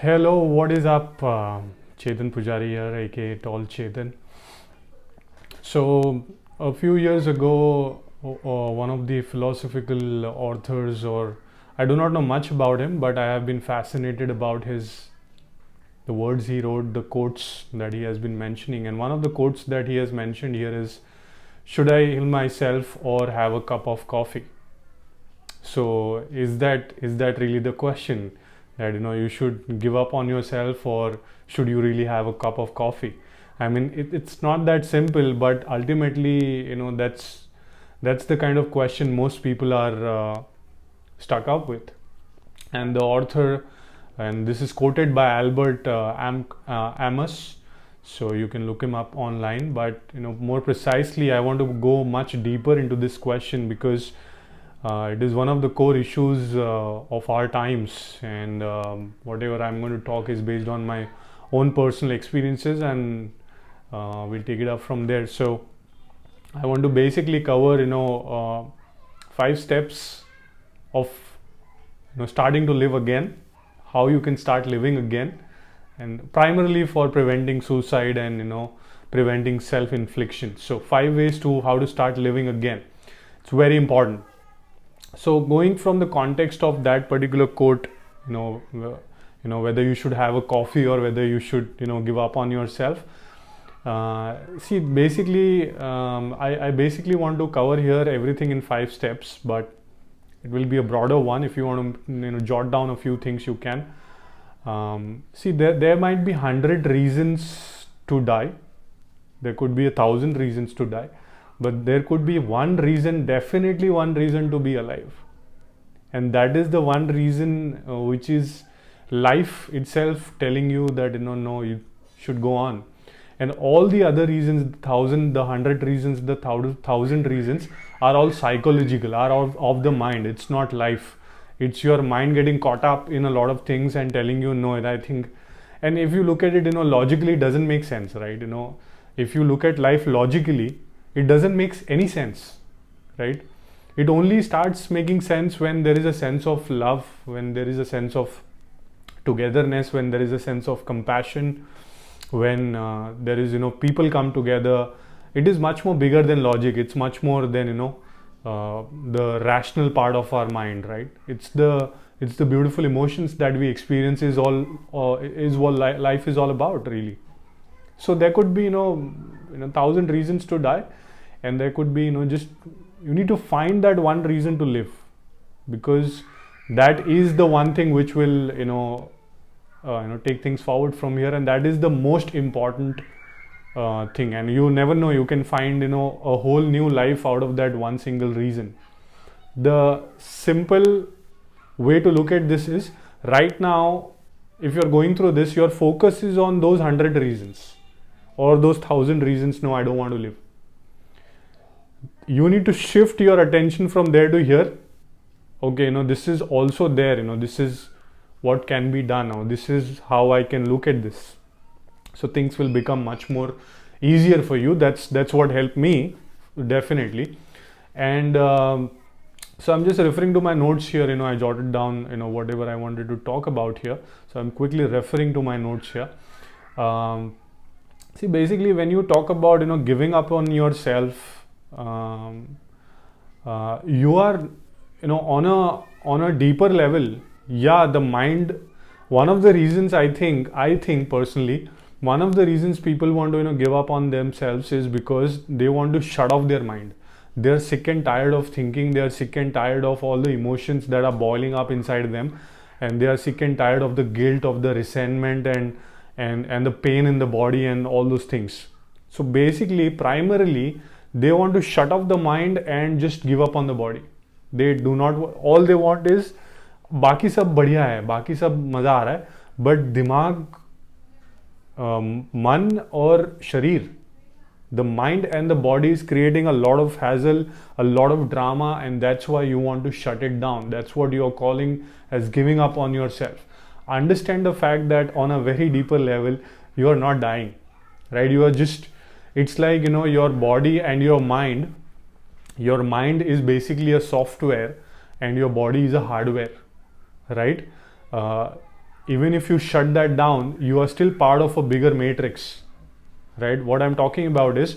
Hello, what is up? Chetan Pujari here, aka Tall Chetan. So, a few years ago, one of the philosophical authors, or I do not know much about him, but I have been fascinated about the words he wrote, the quotes that he has been mentioning. And one of the quotes that he has mentioned here is, "Should I heal myself or have a cup of coffee?" So, is that really the question? That you should give up on yourself, or should you really have a cup of coffee? I mean, it's not that simple, but ultimately, that's the kind of question most people are stuck up with. And the author, and this is quoted by Albert Amos, so you can look him up online. But more precisely, I want to go much deeper into this question because it is one of the core issues of our times, and whatever I'm going to talk is based on my own personal experiences, and we'll take it up from there. So, I want to basically cover, 5 steps of starting to live again, how you can start living again, and primarily for preventing suicide and preventing self-infliction. So, 5 ways to how to start living again. It's very important. So going from the context of that particular quote, whether you should have a coffee or whether you should give up on yourself. See, basically, I basically want to cover here everything in 5 steps, but it will be a broader one. If you want to jot down a few things, you can. See, there might be 100 reasons to die. There could be 1,000 reasons to die, but there could be one reason, definitely one reason to be alive, and that is the one reason which is life itself telling you that no, you should go on. And all the other reasons, the 100 reasons, the thousand reasons, are all psychological, are of the mind. It's not life. It's your mind getting caught up in a lot of things and telling you no. And I think, and if you look at it logically, it doesn't make sense, right? If you look at life logically, it doesn't make any sense, right? It only starts making sense when there is a sense of love, when there is a sense of togetherness, when there is a sense of compassion, when there is people come together. It is much more bigger than logic. It's much more than the rational part of our mind, right? It's the beautiful emotions that we experience is all is what life is all about, really. So there could be 1,000 reasons to die, and there could be just you need to find that one reason to live, because that is the one thing which will take things forward from here, and that is the most important thing. And you never know, you can find a whole new life out of that one single reason. The simple way to look at this is, right now, if you're going through this, your focus is on those 100 reasons or those 1,000 reasons. No, I don't want to live. You need to shift your attention from there to here. Okay, this is also there. This is what can be done now. This is how I can look at this. So things will become much more easier for you. That's what helped me, definitely. And so I'm just referring to my notes here. I jotted down whatever I wanted to talk about here. So I'm quickly referring to my notes here. See, basically, when you talk about giving up on yourself, you are on a deeper level. Yeah, the mind. One of the reasons I think personally, one of the reasons people want to give up on themselves is because they want to shut off their mind. They're sick and tired of thinking. They are sick and tired of all the emotions that are boiling up inside them, and they are sick and tired of the guilt, of the resentment, and the pain in the body and all those things. So basically, primarily, they want to shut off the mind and just give up on the body. They do not, all they want is बाकी सब बढ़िया है, बाकी सब मज़ा आ रहा है, but दिमाग, मन और शरीर, the mind and the body is creating a lot of hassle, a lot of drama, and that's why you want to shut it down. That's what you're calling as giving up on yourself. Understand the fact that on a very deeper level, you are not dying, right? You are just, it's like your body and your mind. Your mind is basically a software and your body is a hardware, right? even if you shut that down, you are still part of a bigger matrix, right? What I'm talking about is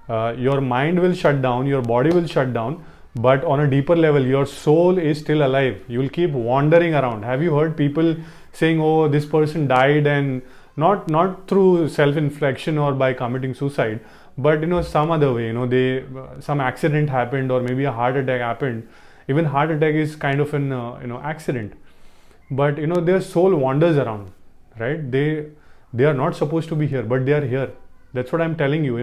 your mind will shut down, your body will shut down, but on a deeper level, your soul is still alive. You will keep wandering around. Have you heard people saying, "Oh, this person died," and not through self-infliction or by committing suicide, but some other way. They some accident happened, or maybe a heart attack happened. Even heart attack is kind of an accident, but their soul wanders around, right? They are not supposed to be here, but they are here. That's what I'm telling you.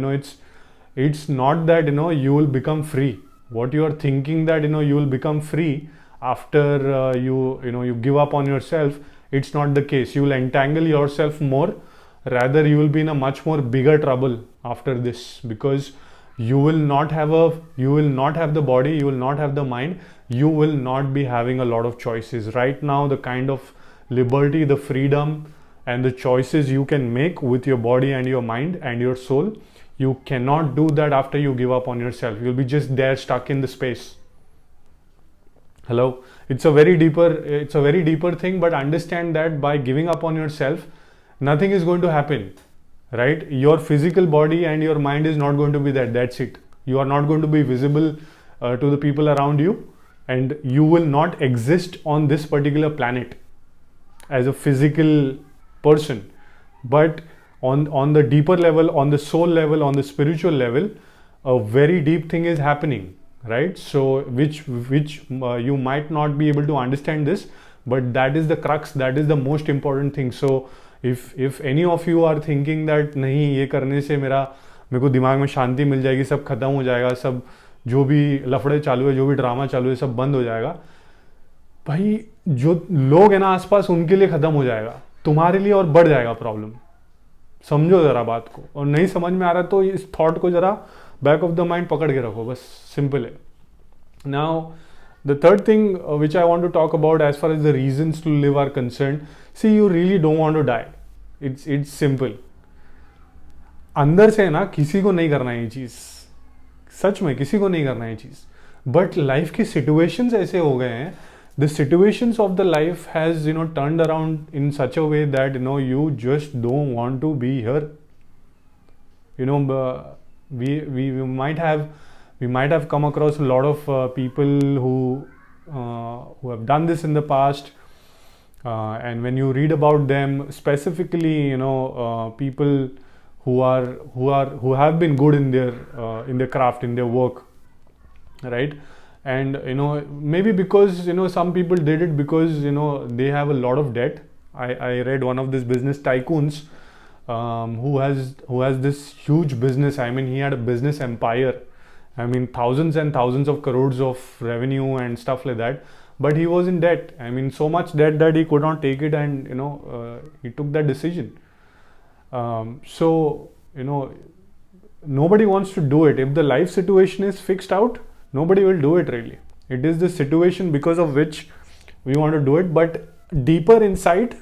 It's not that you will become free. What you are thinking that you will become free after you give up on yourself, it's not the case. You will entangle yourself more. Rather, you will be in a much more bigger trouble after this, because you will not have the body, you will not have the mind, you will not be having a lot of choices. Right now, the kind of liberty, the freedom, and the choices you can make with your body and your mind and your soul, you cannot do that after you give up on yourself. You'll be just there stuck in the space. Hello? It's a very deeper thing, but understand that by giving up on yourself, nothing is going to happen, right? Your physical body and your mind is not going to be there. That's it. You are not going to be visible to the people around you, and you will not exist on this particular planet as a physical person. But on the deeper level, on the soul level, on the spiritual level, a very deep thing is happening, right? So which you might not be able to understand this, but that is the crux, that is the most important thing. So if any of you are thinking that नहीं ये करने से मेरे को दिमाग में शांति मिल जाएगी, सब खत्म हो जाएगा, सब जो भी लफड़े चालू है, जो भी ड्रामा चालू है, सब बंद हो जाएगा, भाई जो लोग है ना आसपास, उनके लिए खत्म हो जाएगा, तुम्हारे लिए और बढ़ जाएगा प्रॉब्लम. समझो जरा बात को, और नहीं समझ में आ रहा तो इस थॉट को जरा बैक ऑफ द माइंड पकड़ के रखो, बस सिंपल है. Now the third thing which I want to talk about as far as the reasons to live are concerned, see, you really don't want to die. It's simple. अंदर से ना किसी को नहीं करना ये चीज़, सच में किसी को नहीं करना ये चीज़, बट लाइफ की सिचुएशंस ऐसे हो गए हैं, the situations of the life has turned around in such a way that you just don't want to be here. We might have come across a lot of people who have done this in the past, and when you read about them, specifically people who have been good in their craft, in their work, right? And maybe because some people did it because they have a lot of debt. I read one of these business tycoons who has this huge business. I mean, he had a business empire. I mean, thousands and thousands of crores of revenue and stuff like that. But he was in debt. I mean, so much debt that he could not take it, and he took that decision. So nobody wants to do it. If the life situation is fixed out, nobody will do it really. It is the situation because of which we want to do it. But deeper inside,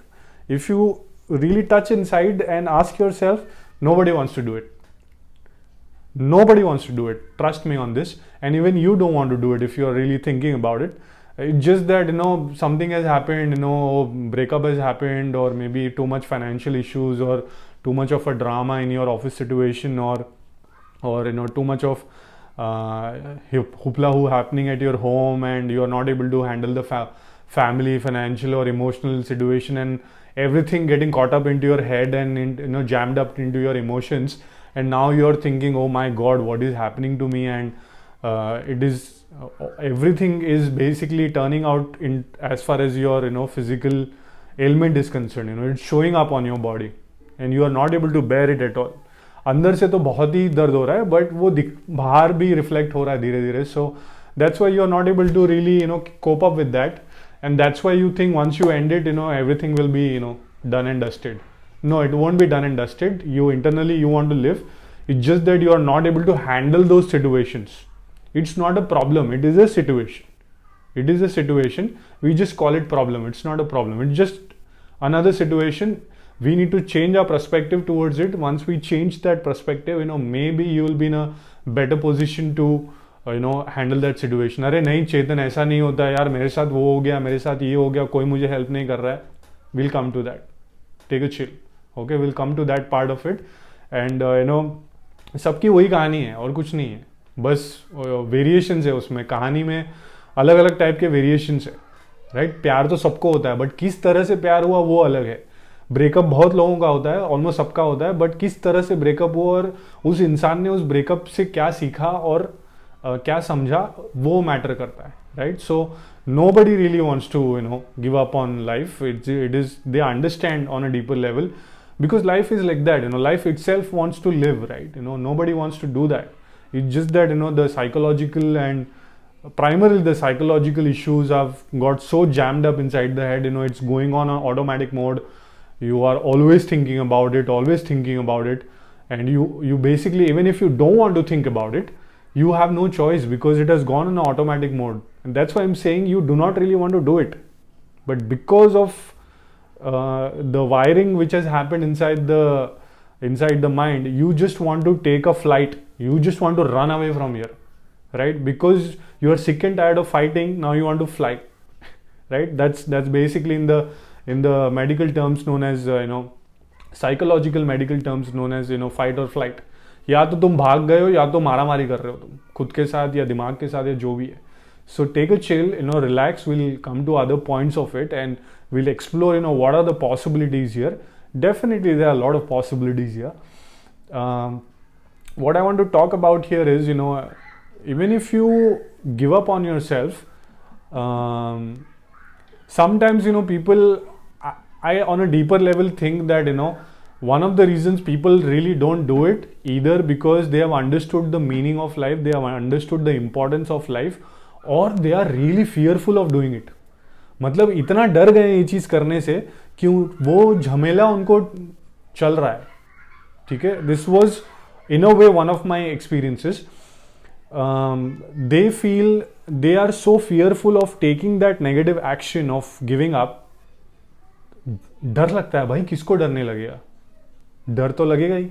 if you really touch inside and ask yourself, nobody wants to do it. Nobody wants to do it. Trust me on this. And even you don't want to do it if you are really thinking about it. It's just that something has happened, breakup has happened, or maybe too much financial issues, or too much of a drama in your office situation, or too much of hoopla happening at your home, and you are not able to handle the family, financial or emotional situation, and everything getting caught up into your head and jammed up into your emotions. And now you're thinking, oh my God, what is happening to me? And everything is basically turning out in as far as your physical ailment is concerned. It's showing up on your body, and you are not able to bear it at all. अंदर से तो बहुत ही दर्द हो रहा है, but वो बाहर भी reflect हो रहा है धीरे धीरे. So that's why you are not able to really cope up with that, and that's why you think once you end it, everything will be done and dusted. No, it won't be done and dusted. You internally, you want to live. It's just that you are not able to handle those situations. It's not a problem. It is a situation. It is a situation. We just call it problem. It's not a problem. It's just another situation. We need to change our perspective towards it. Once we change that perspective, maybe you will be in a better position to handle that situation. अरे नहीं चेतन, ऐसा नहीं होता यार, मेरे साथ वो हो गया, मेरे साथ ये हो गया, कोई मुझे हेल्प नहीं कर रहा है. we'll come to that. Take a chill. Okay, we'll come to that part of it. And सबकी वही कहानी है और कुछ नहीं है, बस वेरिएशंस है उसमें, कहानी में अलग अलग टाइप के वेरिएशंस है, राइट? प्यार तो सबको होता है, बट किस तरह से प्यार हुआ वो अलग है. ब्रेकअप बहुत लोगों का होता है, ऑलमोस्ट सबका होता है, बट किस तरह से ब्रेकअप हुआ और उस इंसान ने उस ब्रेकअप से क्या सीखा और क्या समझा, वो मैटर करता है, right? So nobody really wants to give up on life. It is they understand on a deeper level, because life is like that. Life itself wants to live, right? Nobody wants to do that. It's just that the psychological and primarily the psychological issues have got so jammed up inside the head. It's going on automatic mode. You are always thinking about it, and you basically, even if you don't want to think about it, you have no choice because it has gone on automatic mode. And that's why I'm saying you do not really want to do it, but because of the wiring which has happened inside the mind, you just want to take a flight. You just want to run away from here, right? Because you are sick and tired of fighting. Now you want to fly, right? That's basically in the medical terms known as psychological medical terms known as fight or flight. या तो तुम भाग गए हो या तो मारा मारी कर रहे हो तुम खुद के साथ या दिमाग के साथ या जो भी है. So take a chill, relax. We'll come to other points of it and we'll explore, what are the possibilities here. Definitely there are a lot of possibilities here. What I want to talk about here is, even if you give up on yourself, sometimes, people, I on a deeper level think that, one of the reasons people really don't do it, either because they have understood the meaning of life, they have understood the importance of life, और they are really fearful of doing it. मतलब इतना डर गए ये चीज़ करने से कि वो झमेला उनको चल रहा है. ठीक है, this was in a way one of my experiences. They feel they are so fearful of taking that negative action of giving up. डर लगता है भाई, किसको डरने लगेगा? डर तो लगेगा ही,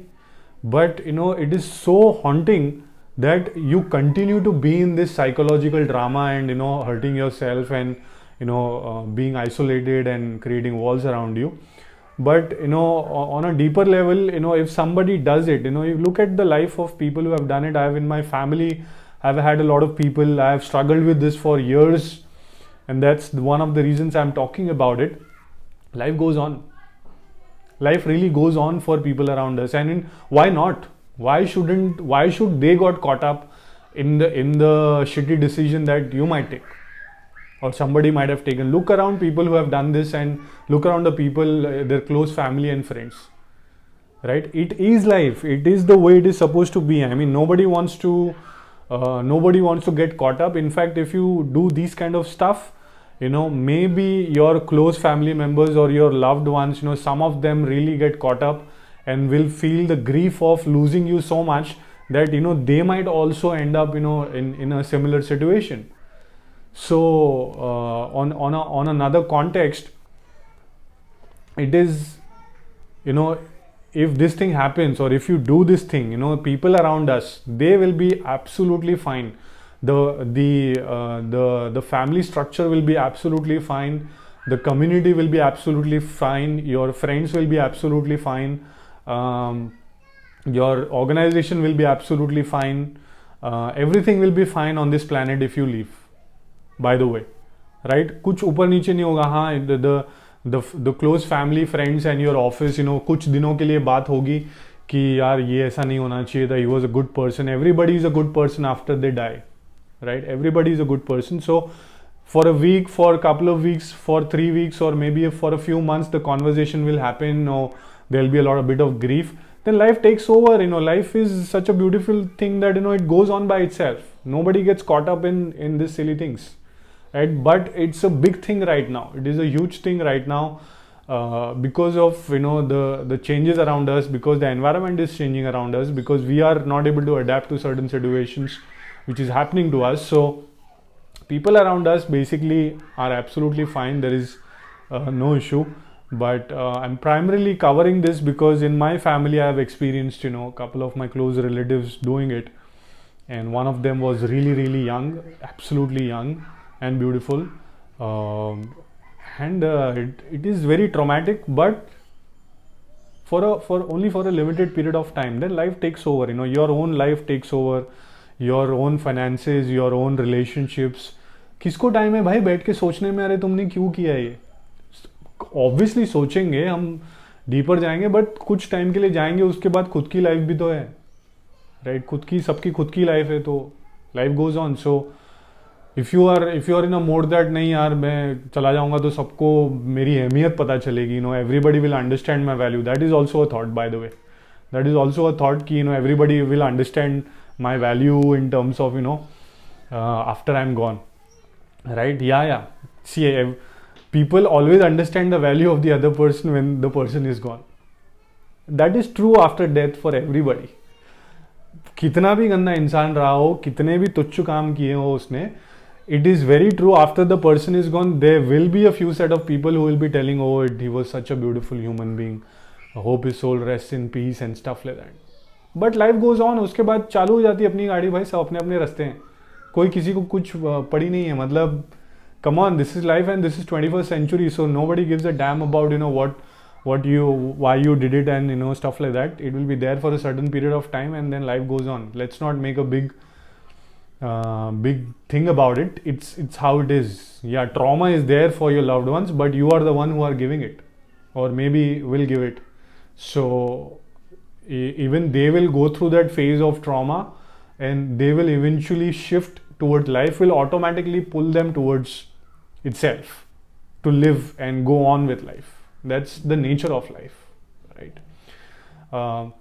but it is so haunting that you continue to be in this psychological drama and hurting yourself and being isolated and creating walls around you. But on a deeper level, if somebody does it, you look at the life of people who have done it. I have in my family, I've had a lot of people, I have struggled with this for years, and that's one of the reasons I'm talking about it. Life goes on. Life really goes on for people around us, and why not? Why should they got caught up in the shitty decision that you might take or somebody might have taken? Look around people who have done this and look around the people, their close family and friends, right? It is life. It is the way it is supposed to be. I mean, nobody wants to get caught up. In fact, if you do these kind of stuff, maybe your close family members or your loved ones, some of them really get caught up and will feel the grief of losing you so much that they might also end up in a similar situation. So on another context, it is if this thing happens or if you do this thing, people around us, they will be absolutely fine. The family structure will be absolutely fine. The community will be absolutely fine. Your friends will be absolutely fine. Your organization will be absolutely fine. Everything will be fine on this planet if you leave, by the way, right? कुछ ऊपर नीचे नहीं होगा. हाँ, the close family, friends and your office, कुछ दिनों के लिए बात होगी कि यार ये ऐसा नहीं होना चाहिए था, he was a good person. Everybody is a good person after they die, right? Everybody is a good person. So for a week, for a couple of weeks, for 3 weeks, or maybe for a few months, the conversation will happen. There'll be a bit of grief. Then life takes over. Life is such a beautiful thing that it goes on by itself. Nobody gets caught up in these silly things, right? But it's a big thing right now. It is a huge thing right now, because of the changes around us, because the environment is changing around us, because we are not able to adapt to certain situations which is happening to us. So people around us basically are absolutely fine. There is no issue. But I'm primarily covering this because in my family I have experienced a couple of my close relatives doing it, and one of them was really young, absolutely young and beautiful, and it is very traumatic, but for only for a limited period of time. Then life takes over, your own life takes over, your own finances, your own relationships. किसको time है भाई बैठ के सोचने में, अरे तुमने क्यों किया ये? ऑब्वियसली सोचेंगे हम, डीपर जाएंगे, बट कुछ टाइम के लिए जाएंगे, उसके बाद खुद की लाइफ भी तो है, राइट? खुद की, सबकी खुद की लाइफ है, तो life goes on. So if you are in a mode that नहीं यार मैं चला जाऊंगा तो सबको मेरी अहमियत पता चलेगी, everybody will understand my value. That is also a thought, by the way. That is also a thought कि everybody will understand my value in terms of after I am gone, right? या see, people always understand the value of the other person when the person is gone. That is true after death for everybody. कितना भी गंदा इंसान रहा हो, कितने भी तुच्छ काम किए हो उसने, it is very true after the person is gone, there will be a few set of people who will be telling, oh, he was such a beautiful human being, I hope his soul rests in peace and stuff like that. But life goes on. उसके बाद चालू हो जाती है अपनी गाड़ी भाई, सब अपने अपने रास्ते हैं, कोई किसी को कुछ पड़ी नहीं है. मतलब come on, this is life and this is 21st century, so nobody gives a damn about why you did it and stuff like that. It will be there for a certain period of time and then life goes on. Let's not make a big thing about it. It's how it is. Yeah, trauma is there for your loved ones, but you are the one who are giving it, or maybe will give it. So even they will go through that phase of trauma and they will eventually shift towards, life will automatically pull them towards itself to live and go on with life. That's the nature of life, right?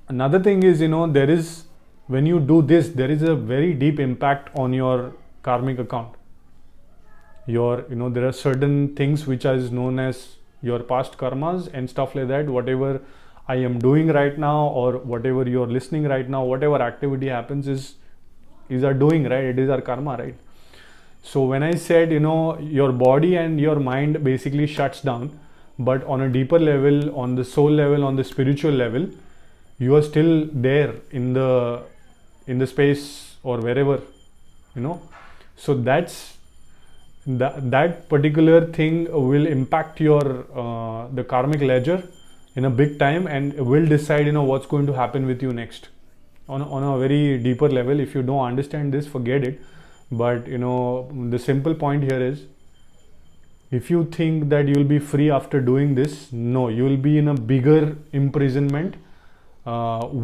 Another thing is, there is, when you do this, there is a very deep impact on your karmic account. There are certain things which is known as your past karmas and stuff like that. Whatever I am doing right now, or whatever you are listening right now, whatever activity happens is our doing, right? It is our karma, right? So when I said, your body and your mind basically shuts down, but on a deeper level, on the soul level, on the spiritual level, you are still there in the space or wherever, so that particular thing will impact your the karmic ledger in a big time, and will decide what's going to happen with you next on a very deeper level. If you don't understand this, forget it. But the simple point here is, if you think that you will be free after doing this, no, you will be in a bigger imprisonment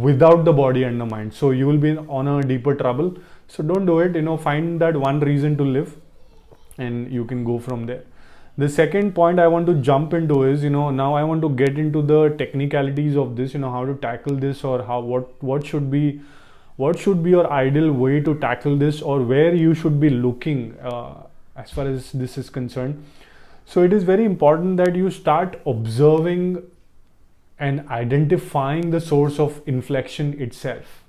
without the body and the mind. So you will be on a deeper trouble. So don't do it. Find that one reason to live and you can go from there. The second point I want to jump into is, now I want to get into the technicalities of this, how to tackle this, or what should be your ideal way to tackle this, or where you should be looking as far as this is concerned. So it is very important that you start observing and identifying the source of inflection itself,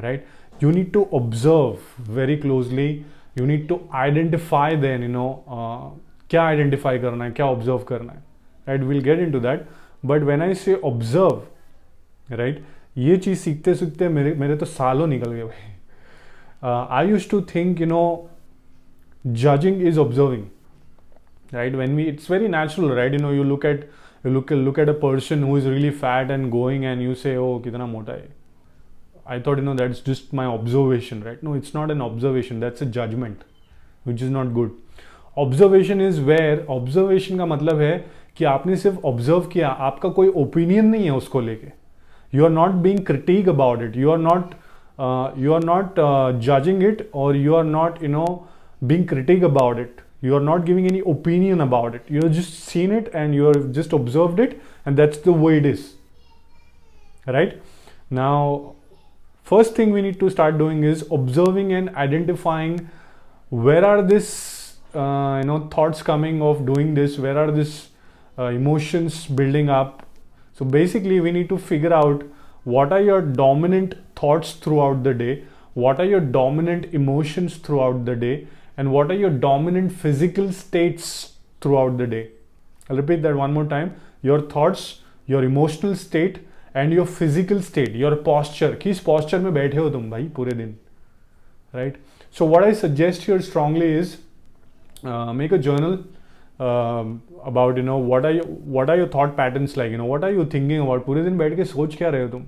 right? You need to observe very closely. You need to identify then, क्या identify करना है, क्या observe करना है, right? We'll get into that. But when I say observe, right, ये चीज़ सीखते सीखते मेरे तो सालों निकल गए भाई. I used to think, judging is observing, right? It's very natural, right? You look at a person who is really fat and going, and you say, oh, कितना मोटा है. I thought, that's just my observation, right? No, it's not an observation. That's a judgment, which is not good. Observation is where, observation का मतलब है कि आपने सिर्फ observe किया, आपका कोई opinion नहीं है उसको लेके. You are not being critique about it. You are not judging it, or you are not, being critique about it. You are not giving any opinion about it. You have just seen it and you have just observed it, and that's the way it is, right? Now, first thing we need to start doing is observing and identifying where are this thoughts coming of doing this, where are these emotions building up. So basically we need to figure out what are your dominant thoughts throughout the day, what are your dominant emotions throughout the day, and what are your dominant physical states throughout the day. I'll repeat that one more time. Your thoughts, your emotional state, and your physical state, your posture. किस posture में बैठे हो तुम भाई पूरे दिन, right? So what I suggest here strongly is make a journal, about what are your thought patterns like, what are you thinking about, पूरे दिन बैठ के सोच क्या रहे हो तुम.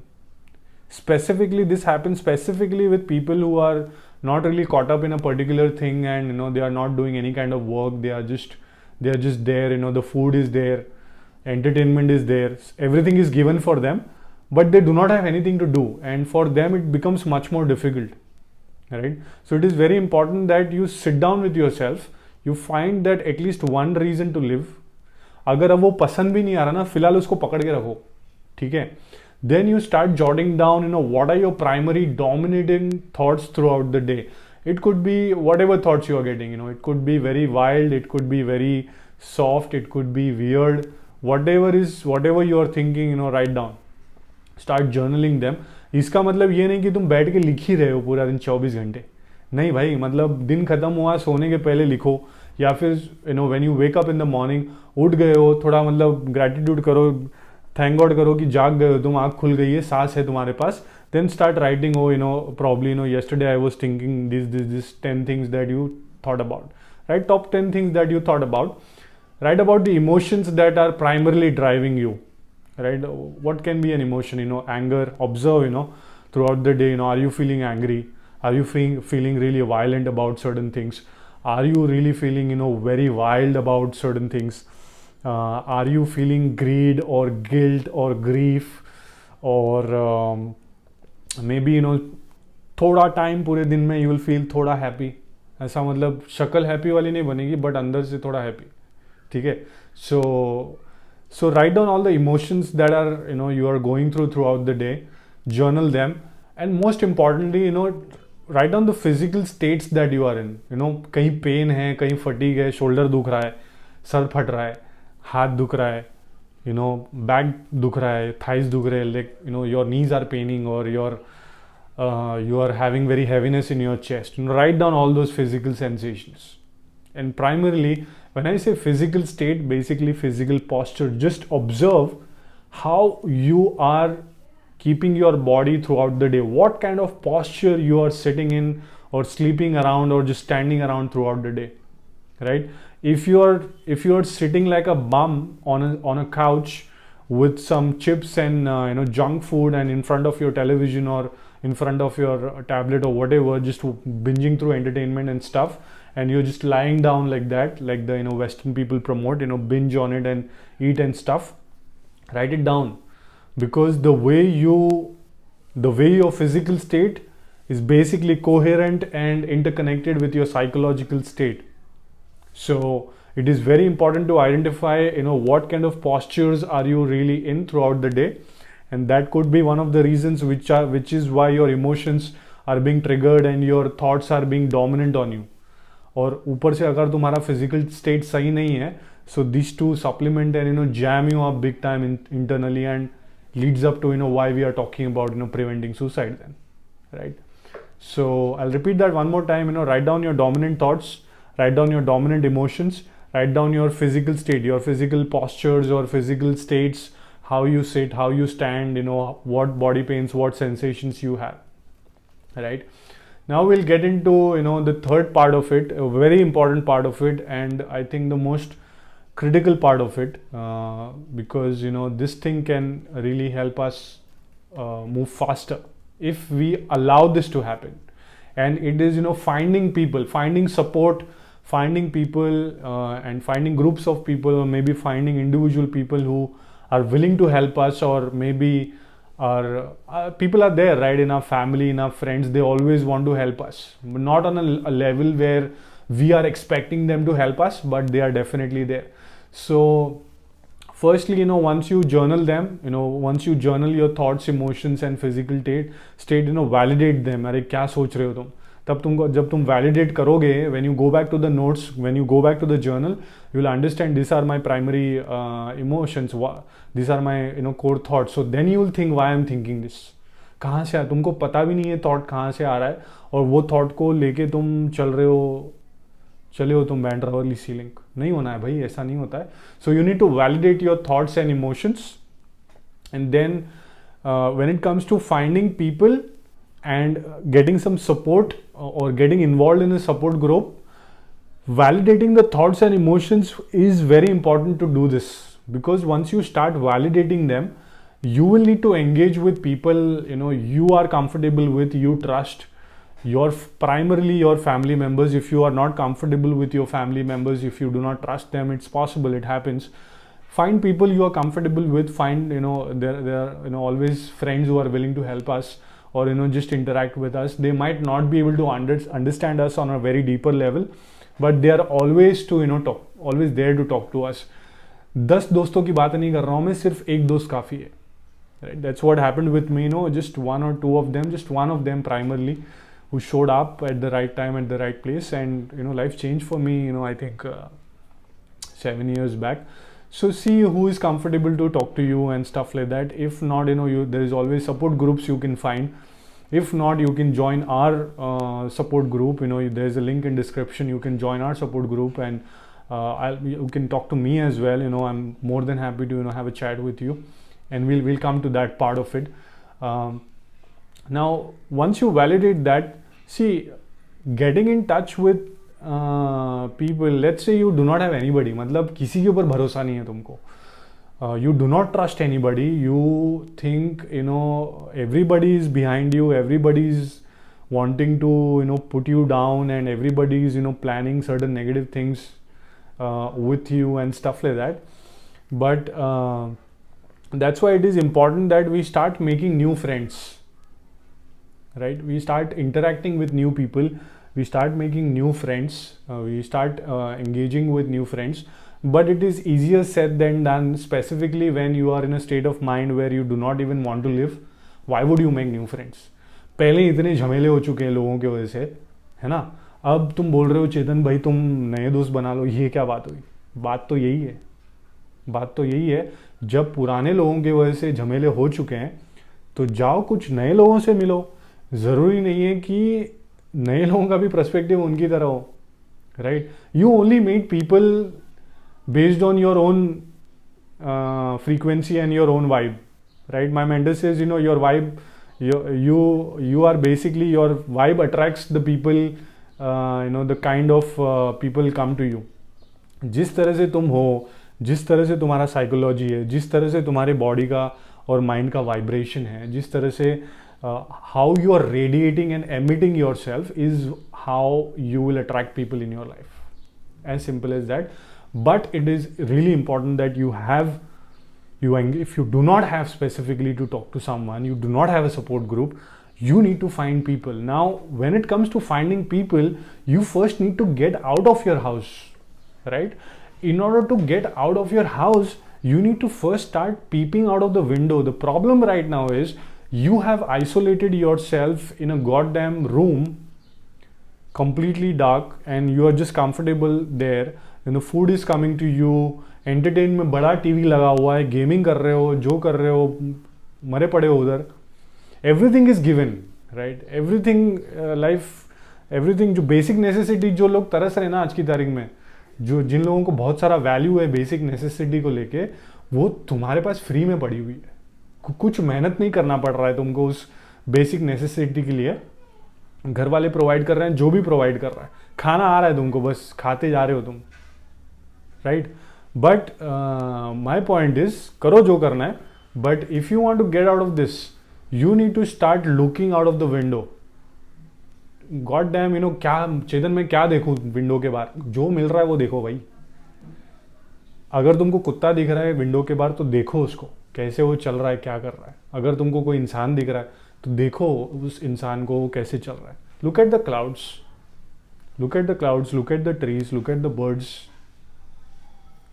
Specifically, this happens specifically with people who are not really caught up in a particular thing, and they are not doing any kind of work. They are just there. The food is there, entertainment is there, everything is given for them, but they do not have anything to do, and for them it becomes much more difficult, right? So it is very important that you sit down with yourself, you find that at least one reason to live. अगर अब वो पसंद भी नहीं आ रहा ना, फिलहाल उसको पकड़ के रखो, ठीक है? Then you start jotting down, what are your primary dominating thoughts throughout the day. It could be whatever thoughts you are getting, it could be very wild, it could be very soft, it could be weird, whatever you are thinking, write down. Start journaling them. इसका मतलब ये नहीं कि तुम बैठ के लिख ही रहे हो पूरा दिन 24 घंटे. नहीं भाई, मतलब दिन खत्म हुआ, सोने के पहले लिखो, या फिर when you wake up in the morning, उठ गए हो, थोड़ा मतलब ग्रैटिट्यूड करो, थैंक गॉड करो कि जाग गए हो तुम, आँख खुल गई है, सांस है तुम्हारे पास. Then start writing, probably yesterday I was thinking this 10 things that you thought about. Right, top 10 things that you thought about. Write about the emotions that are primarily driving you. Right, what can be an emotion? Anger. Observe, throughout the day, are you feeling angry? Are you feeling really violent about certain things? Are you really feeling very wild about certain things? Are you feeling greed or guilt or grief, or maybe थोड़ा time पूरे दिन में you will feel थोड़ा happy. ऐसा मतलब शक्ल happy वाली नहीं बनेगी, बट अंदर से थोड़ा हैप्पी, ठीक है? So write down all the emotions that are you are going throughout the day. Journal them, and most importantly, write down the physical states that you are in. कहीं pen है, कहीं fatigue है, shoulder दुख रहा है, sir फट रहा है, हाथ दुख रहा है, बैक दुख रहा है, थाइज दुख रहे हैं, like your knees are paining, or you are having very heaviness in your chest. Write down all those physical sensations. And primarily, when I say physical state, basically physical posture, just observe how you are keeping your body throughout the day. What kind of posture you are sitting in, or sleeping around, or just standing around throughout the day, right? If you are sitting like a bum on a couch with some chips and junk food, and in front of your television or in front of your tablet or whatever, just binging through entertainment and stuff, and you're just lying down like that, like the Western people promote, binge on it and eat and stuff, write it down, because the way your physical state is basically coherent and interconnected with your psychological state. So it is very important to identify what kind of postures are you really in throughout the day, and that could be one of the reasons which is why your emotions are being triggered and your thoughts are being dominant on you. और ऊपर से अगर तुम्हारा physical state सही नहीं है, so these two supplement and jam you up big time internally, and leads up to why we are talking about preventing suicide then, right? So I'll repeat that one more time. Write down your dominant thoughts, write down your dominant emotions, write down your physical state, your physical postures or physical states, how you sit, how you stand, what body pains, what sensations you have, right? Now we'll get into the third part of it, a very important part of it, and I think the most critical part of it, because this thing can really help us move faster if we allow this to happen. And it is finding people, finding support, finding people and finding groups of people, or maybe finding individual people who are willing to help us, or maybe our people are there, right, in our family, in our friends. They always want to help us, but not on a level where we are expecting them to help us, but they are definitely there. So firstly, once you journal them, once you journal your thoughts, emotions and physical state, validate them. अरे क्या सोच रहे हो तुम? तब तुमको जब तुम validate करोगे, when you go back to the notes, when you go back to the journal, you will understand these are my primary emotions, these are my core thoughts. So then you will think, why I'm thinking this? कहाँ से आया? तुमको पता भी नहीं है thought कहाँ से आ रहा है, और वो thought को लेके तुम चले हो तुम बैंड वाली सीलिंग. नहीं होना है भाई, ऐसा नहीं होता है. So you need to validate your thoughts and emotions, and then when it comes to finding people and getting some support or getting involved in a support group, Validating the thoughts and emotions is very important to do this, because once you start validating them, you will need to engage with people you are comfortable with, you trust, primarily your family members. If you are not comfortable with your family members, if you do not trust them, it's possible, it happens. Find people you are comfortable with. Find there are always friends who are willing to help us, or just interact with us. They might not be able to understand us on a very deeper level, but they are always to always there to talk to us. 10 दोस्तों की बात नहीं कर रहा हूँ मैं, सिर्फ एक दोस्त काफ़ी है. Right? That's what happened with me, just one or two of them, just one of them primarily, who showed up at the right time at the right place, and life changed for me, I think 7 years back. So see who is comfortable to talk to you and stuff like that. If not, there is always support groups you can find. If not, you can join our support group. There's a link in description. You can join our support group, and you can talk to me as well. I'm more than happy to have a chat with you, and we'll come to that part of it. Now, once you validate that, see, getting in touch with people. Let's say you do not have anybody, मतलब किसी के ऊपर भरोसा नहीं है तुमको. You do not trust anybody. You think everybody is behind you, everybody is wanting to put you down, and everybody is planning certain negative things with you and stuff like that. But that's why it is important that we start making new friends, right? We start interacting with new people, we start making new friends, we start engaging with new friends. But it is easier said than done, specifically when you are in a state of mind where you do not even want to live. Why would you make new friends? पहले इतने झमेले हो चुके हैं लोगों की वजह से, है ना. अब तुम बोल रहे हो चेतन भाई तुम नए दोस्त बना लो, ये क्या बात हुई? बात तो यही है, जब पुराने लोगों की वजह से झमेले हो चुके हैं तो जाओ कुछ नए लोगों से मिलो. ज़रूरी नहीं है कि नए लोगों का भी पर्सपेक्टिव उनकी तरह हो, right? You only meet people based on your own frequency and your own vibe, right? My mentor says your vibe, you are basically, your vibe attracts the people, the kind of people come to you. जिस तरह से तुम हो, जिस तरह से तुम्हारा psychology है, जिस तरह से तुम्हारे बॉडी का और माइंड का वाइब्रेशन है, जिस तरह से how you are radiating and emitting yourself is how you will attract people in your life. As simple as that. But it is really important that if you do not have specifically to talk to someone, you do not have a support group, you need to find people. Now, when it comes to finding people, you first need to get out of your house, right? In order to get out of your house, you need to first start peeping out of the window. The problem right now is you have isolated yourself in a goddamn room, completely dark, and you are just comfortable there. Food is coming to you, entertainment में बड़ा TV लगा हुआ है, gaming कर रहे हो, जो कर रहे हो, मरे पड़े हो उधर. Everything is given, right? Everything life, everything जो बेसिक नेसेसिटी जो लोग तरस रहे हैं ना आज की तारीख में, जिन लोगों को बहुत सारा वैल्यू है बेसिक नेसेसिटी को लेके, वो तुम्हारे पास फ्री में पड़ी हुई है. कुछ मेहनत नहीं करना पड़ रहा है तुमको उस बेसिक नेसेसिटी के लिए. घर वाले प्रोवाइड कर रहे हैं, जो भी प्रोवाइड कर रहा है, खाना आ रहा है तुमको, बस खाते जा रहे हो तुम, right? But my point is, करो जो करना है, but if you want to get out of this, you need to start looking out of the window. God damn, क्या चेतन में क्या देखूं विंडो के बाहर? जो मिल रहा है वो देखो भाई. अगर तुमको कुत्ता दिख रहा है विंडो के बाहर तो देखो उसको, कैसे वो चल रहा है, क्या कर रहा है. अगर तुमको कोई इंसान दिख रहा है तो देखो उस इंसान को कैसे चल रहा है. Look at the clouds, look at the clouds, look at the trees, look at the birds,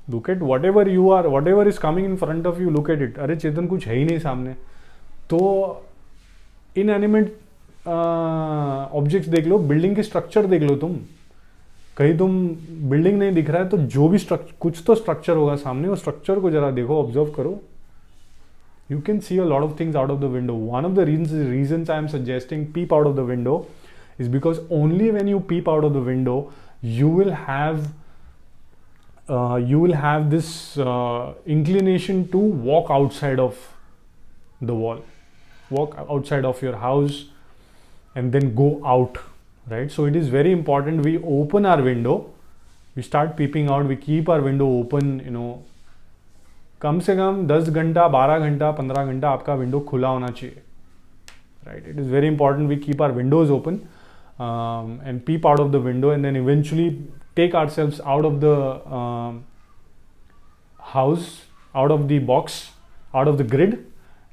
look at whatever is coming in front of you, look at it. अरे चेतन कुछ है ही नहीं सामने, तो इनएनिमेट ऑब्जेक्ट्स देख लो, बिल्डिंग के structure देख लो. तुम कहीं तुम बिल्डिंग नहीं दिख रहा है तो जो भी कुछ तो स्ट्रक्चर होगा सामने, वो स्ट्रक्चर को जरा देखो, ऑब्जर्व करो. You can see a lot of things out of the window. One of the reasons I am suggesting peep out of the window is because only when you peep out of the window, you will have this inclination to walk outside of the wall, walk outside of your house, and then go out, right? So it is very important we open our window we start peeping out, we keep our window open, कम से कम 10 घंटा 12 घंटा 15 घंटा आपका window खुला होना चाहिए, right? It is very important we keep our windows open and peep out of the window, and then eventually take ourselves out of the house, out of the box, out of the grid,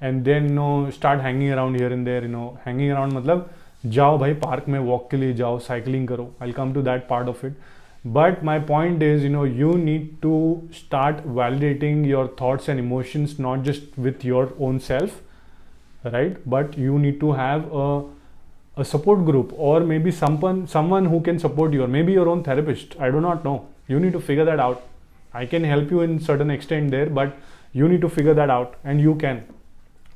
and then start hanging around here and there. Hanging around मतलब जाओ भाई park में walk के लिए जाओ, cycling करो. I'll come to that part of it. But my point is, you need to start validating your thoughts and emotions, not just with your own self, right? But you need to have a support group, or maybe someone who can support you, or maybe your own therapist. I do not know. You need to figure that out. I can help you in certain extent there, but you need to figure that out, and you can.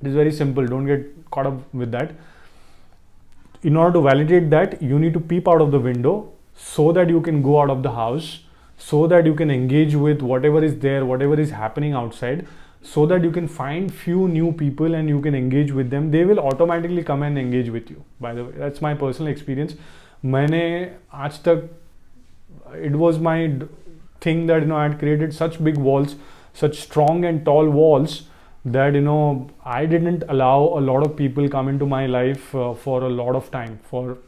It is very simple. Don't get caught up with that. In order to validate that, you need to peep out of the window, so that you can go out of the house, so that you can engage with whatever is there, whatever is happening outside, so that you can find few new people and you can engage with them. They will automatically come and engage with you. By the way, that's my personal experience. मैंने आज तक, it was my thing that I had created such big walls, such strong and tall walls, that I didn't allow a lot of people come into my life for a lot of time, for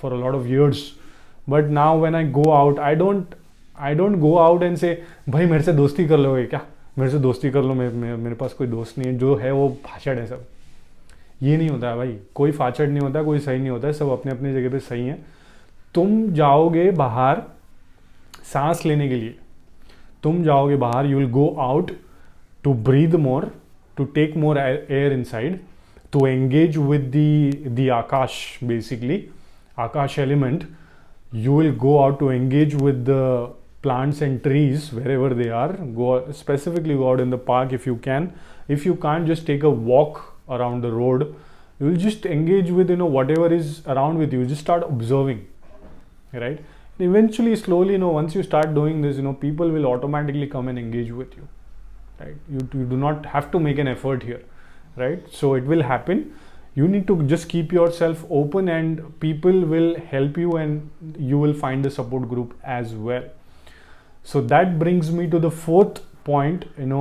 a lot of years. But now when I go out, I don't go out and say भाई मेरे से दोस्ती कर लोगे क्या, मेरे से दोस्ती कर लो, मेरे पास कोई दोस्त नहीं है, जो है वो फाचड़ है. सब ये नहीं होता है भाई, कोई फाचड़ नहीं होता, कोई सही नहीं होता है, सब अपने अपने जगह पे सही है. तुम जाओगे बाहर सांस लेने के लिए, तुम जाओगे बाहर, you will go out to breathe more, to take more air inside, to engage with the Akash, basically Akash element. You will go out to engage with the plants and trees wherever they are. Specifically go out in the park if you can. If you can't, just take a walk around the road. You will just engage with whatever is around with you. Just start observing, right? And eventually, slowly, once you start doing this, people will automatically come and engage with you, right? You do not have to make an effort here, right? So it will happen. You need to just keep yourself open, and people will help you, and you will find the support group as well. So that brings me to the fourth point, and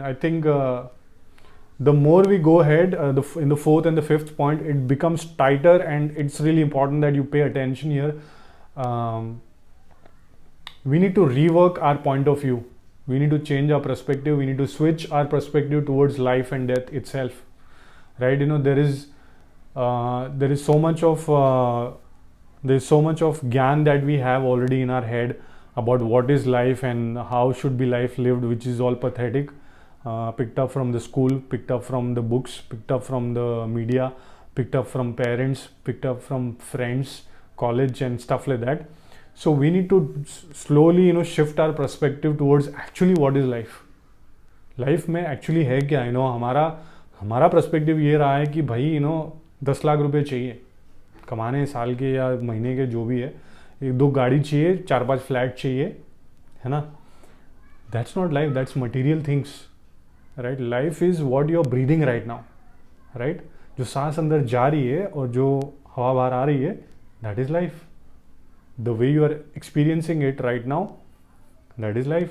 I think the more we go ahead, in the fourth and the fifth point, it becomes tighter, and it's really important that you pay attention here. We need to rework our point of view. We need to change our perspective. We need to switch our perspective towards life and death itself. Right? There is so much of gyan that we have already in our head about what is life and how should be life lived, which is all pathetic, picked up from the school, picked up from the books, picked up from the media, picked up from parents, picked up from friends, college and stuff like that. So we need to slowly shift our perspective towards actually what is life. Life में actually है क्या? हमारा perspective ये रहा है कि भाई 10 लाख रुपए चाहिए कमाने साल के या महीने के, जो भी है, 1-2 गाड़ी चाहिए, 4-5 फ्लैट चाहिए, है ना? That's not life, that's material things, right? Life is what you are breathing right now, right? जो सांस अंदर जा रही है और जो हवा बाहर आ रही है, that is life. The way you are experiencing it right now, that is life.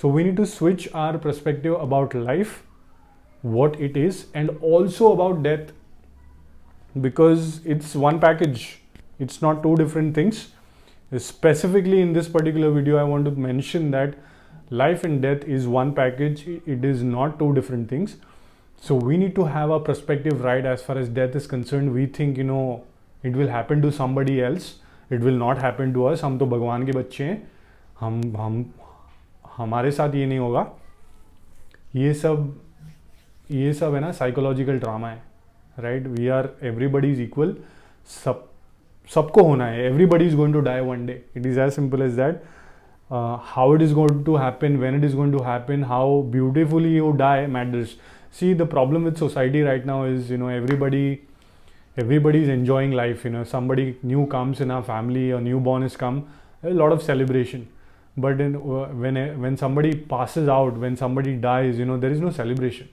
So we need to switch our perspective about life, what it is, and also about death, because it's one package, it's not two different things. Specifically in this particular video, I want to mention that life and death is one package, it is not two different things. So we need to have a perspective right as far as death is concerned. We think it will happen to somebody else, it will not happen to us. हम तो भगवान के बच्चे हैं, हम हमारे साथ ये नहीं होगा. ये सब है ना साइकोलॉजिकल ड्रामा है, right? We are, everybody is equal, सबको होना है, everybody is going to die one day. It is as simple as that. How it is going to happen, when it is going to happen, how beautifully you die matters. See, the problem with society right now is everybody is enjoying life. Somebody new comes in our family, a newborn is come, a lot of celebration. But when somebody passes out, when somebody dies, there is no celebration.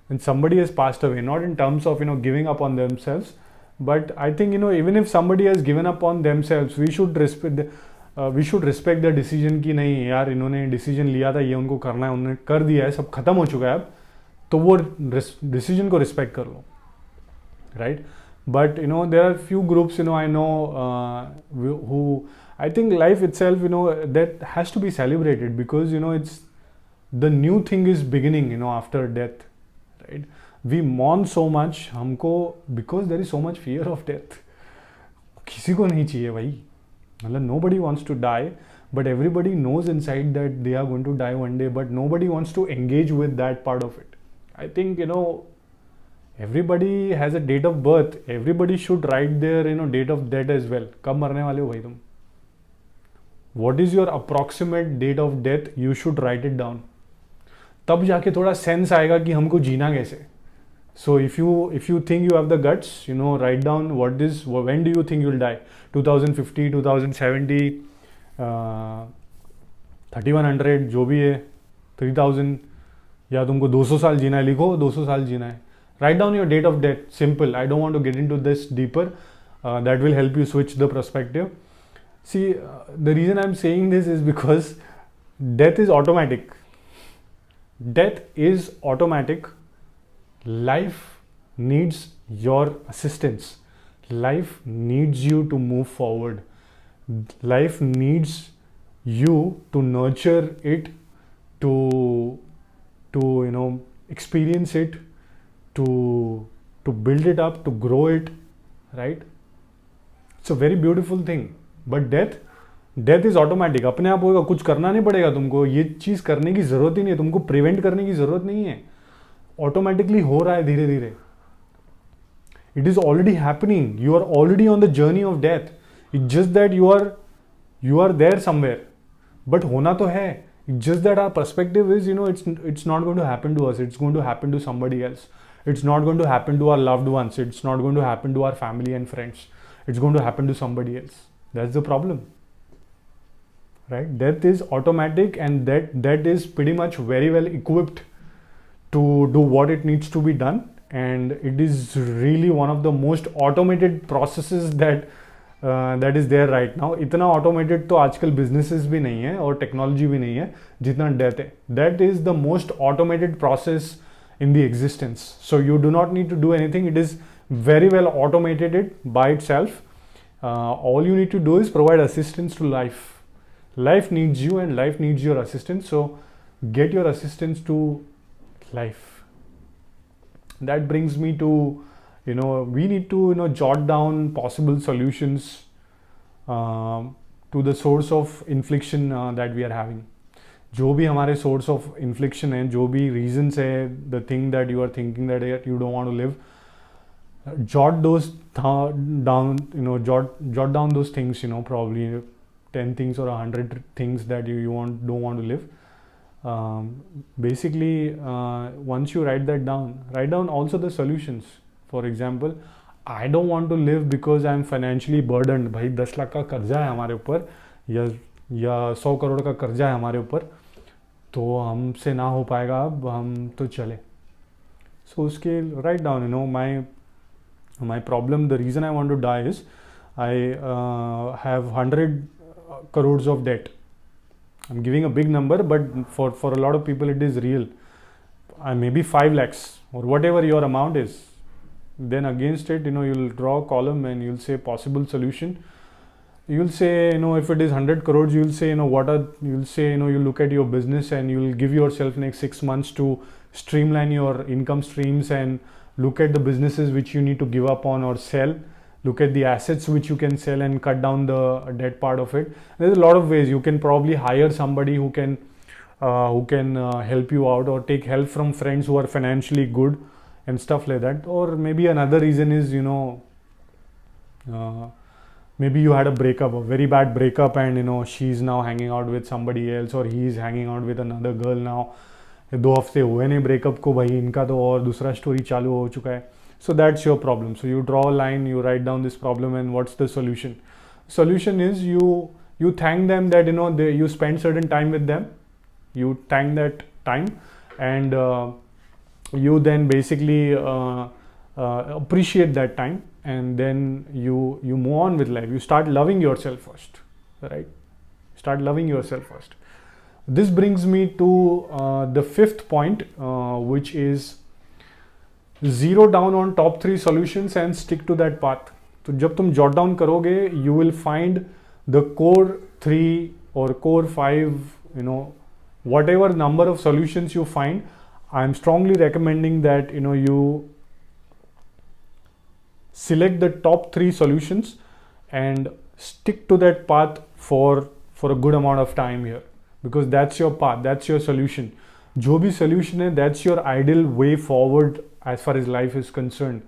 When somebody has passed away, not in terms of giving up on themselves, But I think, you know, even if somebody has given up on themselves, we should respect the decision कि नहीं यार इन्होंने decision लिया था, ये उनको करना है, उन्होंने कर दिया है, सब खत्म हो चुका है अब, तो वो decision को respect कर लो, right? But you know, there are few groups, you know, I know who I think life itself, you know, that has to be celebrated, because you know it's the new thing is beginning, you know, after death, right? We mourn so much हमको because there is so much fear of death. किसी को नहीं चाहिए भाई, मतलब nobody wants to die, but everybody knows inside that they are going to die one day, but nobody wants to engage with that part of it. I think, you know, everybody has a date of birth, everybody should write their, you know, date of death as well. कब मरने वाले हो भाई तुम? What is your approximate date of death? You should write it down. तब जाके थोड़ा sense आएगा कि हमको जीना कैसे. So if you think you have the guts, you know, write down when do you think you'll die? 2050, 2070, 3100, जो भी है, 3000, या तुमको 200 साल जीना है, लिखो 200 साल जीना है. Write down your date of death. Simple. I don't want to get into this deeper. That will help you switch the perspective. See, the reason I'm saying this is because death is automatic. Death is automatic. Life needs your assistance. Life needs you to move forward. Life needs you to nurture it, to you know, experience it, to build it up, to grow it, right? It's a very beautiful thing. But death is automatic. अपने आप होगा, कुछ करना नहीं पड़ेगा तुमको, ये चीज़ करने की ज़रूरत ही नहीं है, तुमको प्रिवेंट करने की ज़रूरत नहीं है, ऑटोमेटिकली हो रहा है धीरे धीरे. It is already happening. You are already on the journey of death. It's just that you are there somewhere. But होना तो है. It's just that our perspective is, you know, it's not going to happen to us. It's going to happen to somebody else. It's not going to happen to our loved ones. It's not going to happen to our family and friends. It's going to happen to somebody else. That's the problem, right? Death is automatic, and that is pretty much very well equipped to do what it needs to be done, and it is really one of the most automated processes that is there right now. इतना automated तो आजकल businesses भी नहीं है और technology भी नहीं है जितना death है. That is the most automated process in the existence. So you do not need to do anything. It is very well automated by itself. All you need to do is provide assistance to life. Life needs you, and life needs your assistance. So get your assistance to life. That brings me to, you know, we need to, you know, jot down possible solutions to the source of infliction that we are having. जो भी हमारे source of infliction है, जो भी reasons है, the thing that you are thinking that you don't want to live, jot those down, you know, jot down those things, you know, probably 10 things or 100 things that you don't want to live. Basically, once you write down also the solutions. For example, I don't want to live because I am financially burdened. भाई 10 लाख का कर्जा है हमारे ऊपर, या 100 करोड़ का कर्जा है हमारे ऊपर, तो हमसे ना हो पाएगा, अब हम तो चले. So उसके write down, you know, my problem, the reason I want to die is I have 100 crores of debt. I'm giving a big number, but for a lot of people it is real. Maybe 5 lakhs or whatever your amount is. Then against it, you know, you'll draw a column and you'll say possible solution. You'll say, you know, if it is 100 crores, you'll say, you know, you'll say, you know, you look at your business and you'll give yourself next 6 months to streamline your income streams and look at the businesses which you need to give up on or sell. Look at the assets which you can sell and cut down the debt part of it. There's a lot of ways. You can probably hire somebody who can help you out, or take help from friends who are financially good and stuff like that. Or maybe another reason is, you know, maybe you had a breakup, a very bad breakup, and you know, she's now hanging out with somebody else, or he's hanging out with another girl now. 2 हफ्ते हुए नहीं breakup को, भाई इनका तो और दूसरा story चालू हो चुका है. So that's your problem. So you draw a line, you write down this problem, and what's the solution? Solution is you thank them that, you know, you spend certain time with them. You thank that time, and you then basically appreciate that time. and then you move on with life. You start loving yourself first, right? Start loving yourself first. This brings me to the fifth point, which is zero down on top 3 solutions and stick to that path. तो जब तुम jot down करोगे, you will find the core 3 or core 5, whatever number of solutions you find. I'm strongly recommending that you select the top 3 solutions and stick to that path for a good amount of time here, because that's your path, that's your solution. जो भी solution है, that's your ideal way forward as far as life is concerned,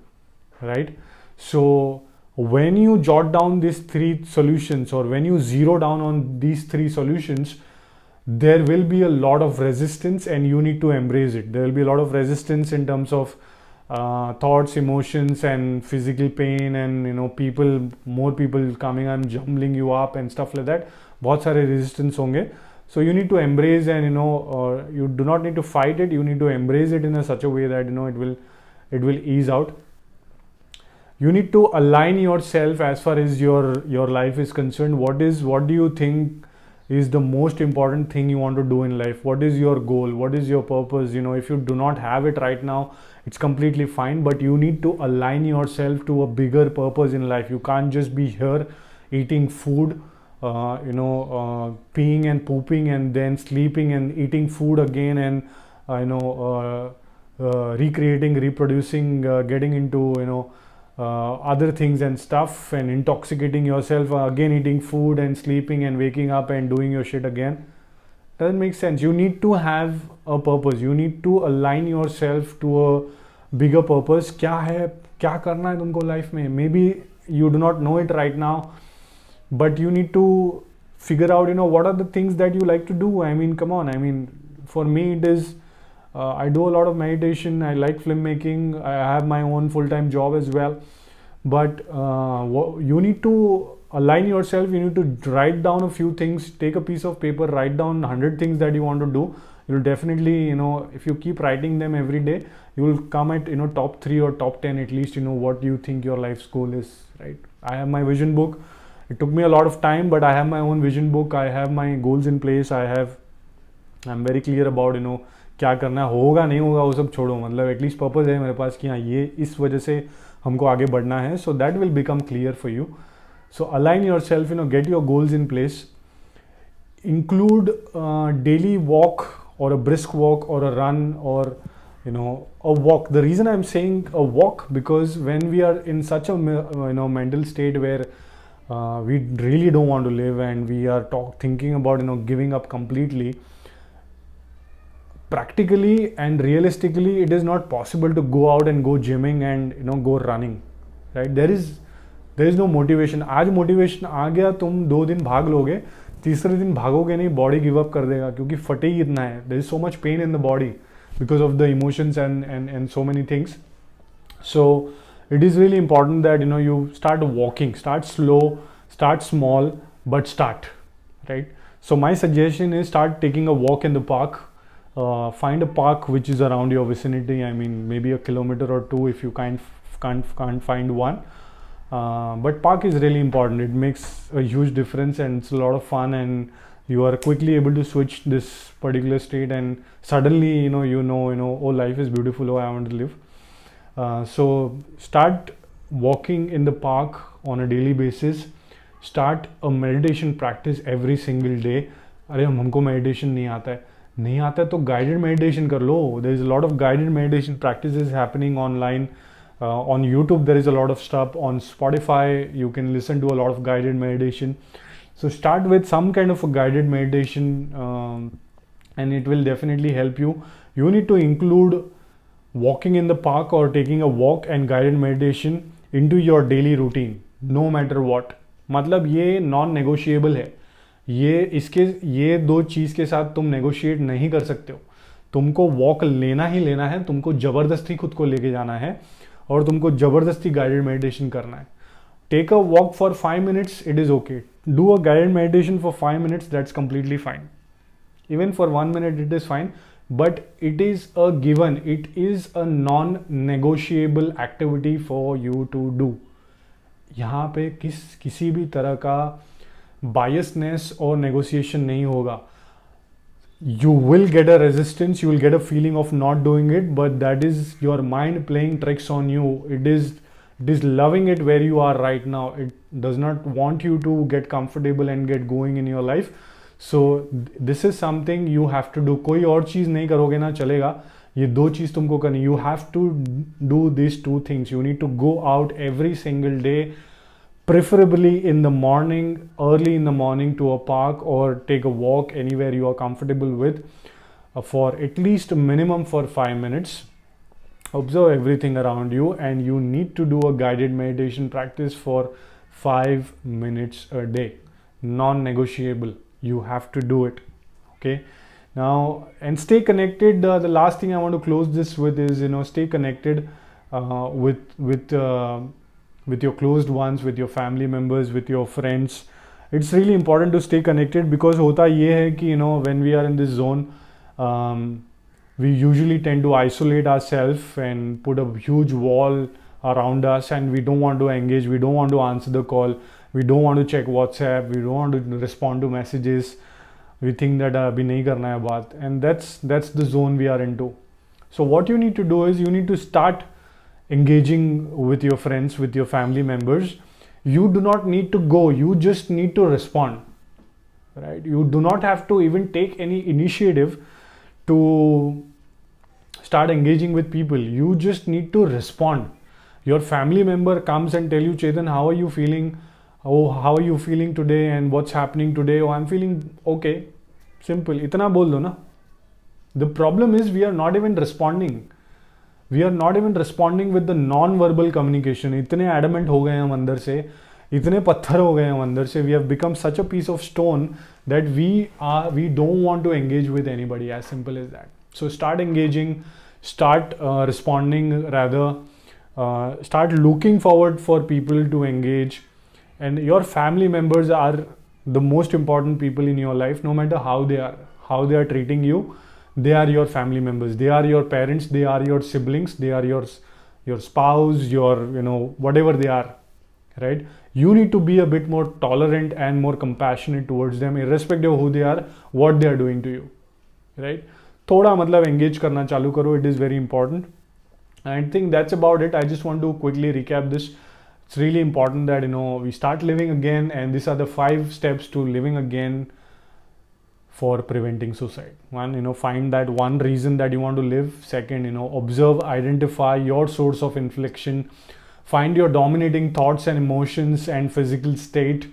right? So when you jot down these 3 solutions, or when you zero down on these 3 solutions, there will be a lot of resistance and you need to embrace it. There will be a lot of resistance in terms of thoughts, emotions, and physical pain, and more people coming and jumbling you up and stuff like that. बहुत सारे resistance होंगे. So you need to embrace, and you do not need to fight it. You need to embrace it in such a way that it will ease out. You need to align yourself as far as your life is concerned. What do you think is the most important thing you want to do in life? What is your goal? What is your purpose? If you do not have it right now, it's completely fine, but you need to align yourself to a bigger purpose in life. You can't just be here eating food, peeing and pooping, and then sleeping and eating food again, and recreating, reproducing, getting into other things and stuff, and intoxicating yourself, again eating food and sleeping and waking up and doing your shit again. Doesn't make sense. You need to have a purpose. You need to align yourself to a bigger purpose. क्या करना है तुमको life में? Maybe you do not know it right now, but you need to figure out what are the things that you like to do. I mean, come on. I mean, for me it is I do a lot of meditation. I like filmmaking. I have my own full-time job as well, but you need to align yourself. You need to write down a few things. Take a piece of paper, write down 100 things that you want to do. You'll definitely, if you keep writing them every day, you will come at top 3 or top 10 at least. What you think your life's goal is, right? I have my vision book. It took me a lot of time, but I have my own vision book. I have my goals in place. I'm very clear about क्या करना होगा नहीं होगा वो सब छोड़ो, मतलब at least purpose है मेरे पास कि हाँ ये इस वजह से हमको आगे बढ़ना है. So that will become clear for you. So align your self, get your goals in place. Include daily walk or a brisk walk or a run or a walk. The reason I'm saying a walk, because when we are in such a mental state where we really don't want to live, and we are thinking about giving up completely, practically and realistically it is not possible to go out and go gymming and go running, right? There is no motivation. आज motivation आ गया, तुम 2 दिन भाग लोगे, तीसरे दिन भागोगे नहीं, body give up कर देगा क्योंकि फटे ही इतना है. There is so much pain in the body because of the emotions and so many things. So it is really important that you start walking. Start slow, start small, but start, right? So my suggestion is start taking a walk in the park. Find a park which is around your vicinity. I mean, maybe a kilometer or 2 if you can't find one. But park is really important. It makes a huge difference and it's a lot of fun, and you are quickly able to switch this particular state, and suddenly oh, life is beautiful, oh, I want to live. So start walking in the park on a daily basis. Start a meditation practice every single day. अरे हमको meditation नहीं आता है तो guided meditation कर लो. There is a lot of guided meditation practices happening online. On YouTube there is a lot of stuff. On Spotify you can listen to a lot of guided meditation. So start with some kind of a guided meditation, and it will definitely help you. You need to include walking in the park or taking a walk and guided meditation into your daily routine, no matter what. मतलब ये non negotiable है. ये 2 चीज़ के साथ तुम negotiate नहीं कर सकते हो. तुमको वॉक लेना ही लेना है, तुमको ज़बरदस्ती खुद को लेके जाना है, और तुमको ज़बरदस्ती गाइडेड मेडिटेशन करना है. Take a walk for 5 minutes, it is okay. Do a guided meditation for 5 minutes, that's completely fine. Even for 1 minute it is fine, but it is a given. It is a non-negotiable activity for you to do. यहाँ पे किसी भी तरह का biasness और negotiation नहीं होगा. You will get a resistance, you will get a feeling of not doing it, but that is your mind playing tricks on you. It is loving it where you are right now. It does not want you to get comfortable and get going in your life. So this is something you have to do. कोई और चीज़ नहीं करोगे ना चलेगा, ये दो चीज़ तुमको करनी. You have to do these two things. You need to go out every single day, preferably in the morning, early in the morning, to a park or take a walk anywhere you are comfortable with, for at least a minimum for 5 minutes. Observe everything around you, and you need to do a guided meditation practice for 5 minutes a day. Non-negotiable. You have to do it. Okay. Now, and stay connected. The last thing I want to close this with is, stay connected with your closed ones, with your family members, with your friends. It's really important to stay connected, because होता ये है कि when we are in this zone, we usually tend to isolate ourselves and put a huge wall around us, and we don't want to engage, we don't want to answer the call, we don't want to check WhatsApp, we don't want to respond to messages. We think that abhi nahi karna hai baat, and that's the zone we are into. So what you need to do is, you need to start engaging with your friends, with your family members. You do not need to go, you just need to respond, right? You do not have to even take any initiative to start engaging with people. You just need to respond. Your family member comes and tell you, Chetan, how are you feeling? Oh, how are you feeling today, and what's happening today? Oh, I'm feeling okay. Simple. Itna bol do na. The problem is, we are not even responding. We are not even responding with the non-verbal communication. इतने adamant हो गए हैं हम अंदर से, इतने पत्थर हो गए हैं हम अंदर से. We have become such a piece of stone that we don't want to engage with anybody. As simple as that. So start engaging, start responding rather, start looking forward for people to engage. And your family members are the most important people in your life. No matter how they are treating you, they are your family members, they are your parents, they are your siblings, they are your spouse, your whatever they are, right? You need to be a bit more tolerant and more compassionate towards them, irrespective of who they are, what they are doing to you, right? Thoda matlab engage karna chalu karo. It is very important. I think that's about it. I just want to quickly recap this. It's really important that we start living again, and these are the 5 steps to living again for preventing suicide. 1, find that one reason that you want to live. 2nd, observe, identify your source of infliction. Find your dominating thoughts and emotions and physical state.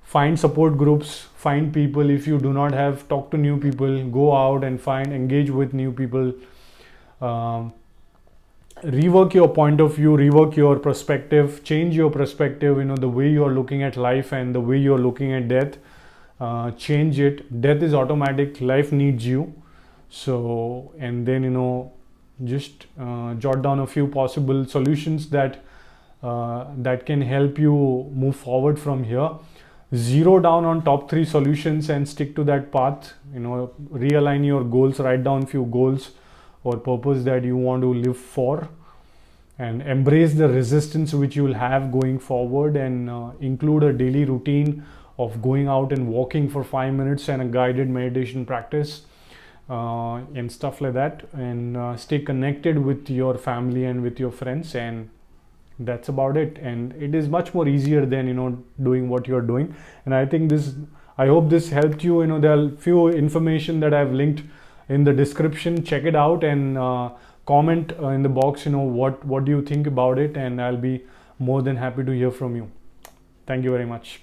Find support groups, find people. If you do not have, talk to new people, go out and engage with new people. Rework your point of view, rework your perspective, change your perspective, the way you are looking at life and the way you are looking at death. Change it. Death is automatic, life needs you. So, and then just jot down a few possible solutions that can help you move forward from here. Zero down on top 3 solutions and stick to that path. Realign your goals, write down few goals or purpose that you want to live for, and embrace the resistance which you will have going forward, and include a daily routine of going out and walking for 5 minutes and a guided meditation practice, and stuff like that, and stay connected with your family and with your friends, and that's about it. And it is much more easier than doing what you're doing. And I hope this helped you. There are few information that I've linked in the description. Check it out and comment in the box what do you think about it, and I'll be more than happy to hear from you. Thank you very much.